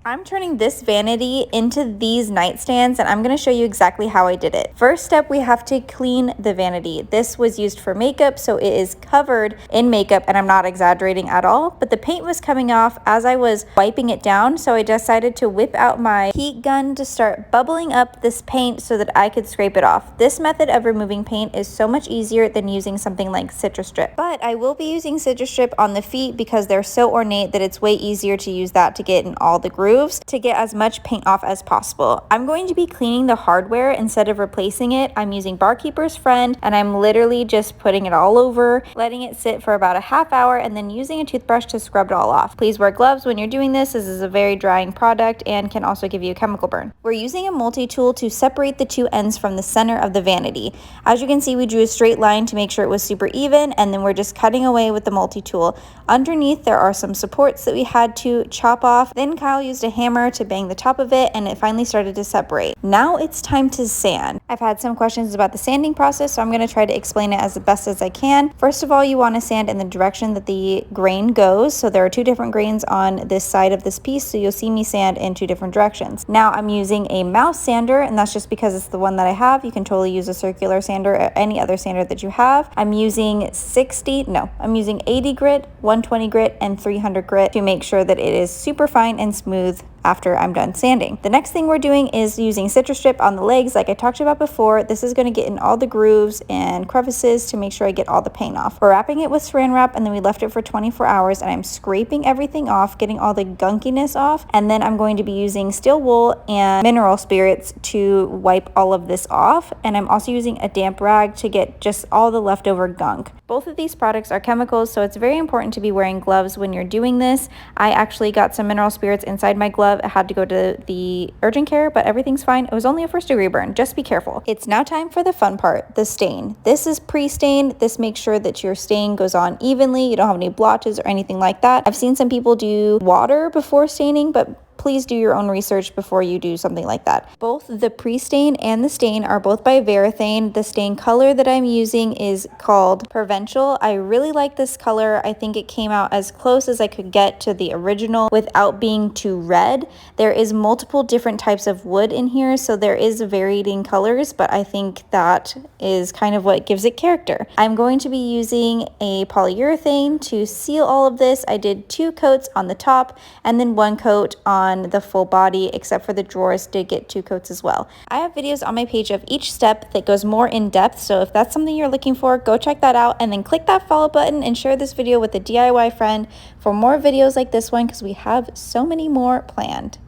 I'm turning this vanity into these nightstands, and I'm going to show you exactly how I did it. First step, we have to clean the vanity. This was used for makeup, so it is covered in makeup, and I'm not exaggerating at all, but the paint was coming off as I was wiping it down, so I decided to whip out my heat gun to start bubbling up this paint so that I could scrape it off. This method of removing paint is so much easier than using something like Citrus Strip, but I will be using Citrus Strip on the feet because they're so ornate that it's way easier to use that to get in all the grooves to get as much paint off as possible. I'm going to be cleaning the hardware instead of replacing it. I'm using Barkeeper's Friend, and I'm literally just putting it all over, letting it sit for about a half hour, and then using a toothbrush to scrub it all off. Please wear gloves when you're doing this. This is a very drying product and can also give you a chemical burn. We're using a multi-tool to separate the two ends from the center of the vanity. As you can see, we drew a straight line to make sure it was super even, and then we're just cutting away with the multi-tool. Underneath, there are some supports that we had to chop off. Then Kyle used a hammer to bang the top of it, and it finally started to separate. Now it's time to sand. I've had some questions about the sanding process, so I'm going to try to explain it as the best as I can. First of all, you want to sand in the direction that the grain goes. So there are two different grains on this side of this piece, so you'll see me sand in two different directions. Now I'm using a mouse sander, and that's just because it's the one that I have. You can totally use a circular sander or any other sander that you have. I'm using 80 grit, 120 grit, and 300 grit to make sure that it is super fine and smooth after I'm done sanding. The next thing we're doing is using Citrus Strip on the legs like I talked about before. This is going to get in all the grooves and crevices to make sure I get all the paint off. We're wrapping it with saran wrap, and then we left it for 24 hours, and I'm scraping everything off, getting all the gunkiness off, and then I'm going to be using steel wool and mineral spirits to wipe all of this off, and I'm also using a damp rag to get just all the leftover gunk. Both of these products are chemicals, so it's very important to be wearing gloves when you're doing this. I actually got some mineral spirits inside my glove. I had to go to the urgent care, but everything's fine. It was only a first-degree burn. Just be careful. It's now time for the fun part, the stain. This is pre-stained. This makes sure that your stain goes on evenly. You don't have any blotches or anything like that. I've seen some people do water before staining, but please do your own research before you do something like that. Both the pre-stain and the stain are both by Varathane. The stain color that I'm using is called Provincial. I really like this color. I think it came out as close as I could get to the original without being too red. There is multiple different types of wood in here, so there is varying colors, but I think that is kind of what gives it character. I'm going to be using a polyurethane to seal all of this. I did 2 coats on the top and then 1 coat on the full body, except for the drawers did get 2 coats as well. I have videos on my page of each step that goes more in depth, so if that's something you're looking for, go check that out, and then click that follow button and share this video with a DIY friend for more videos like this one, because we have so many more planned.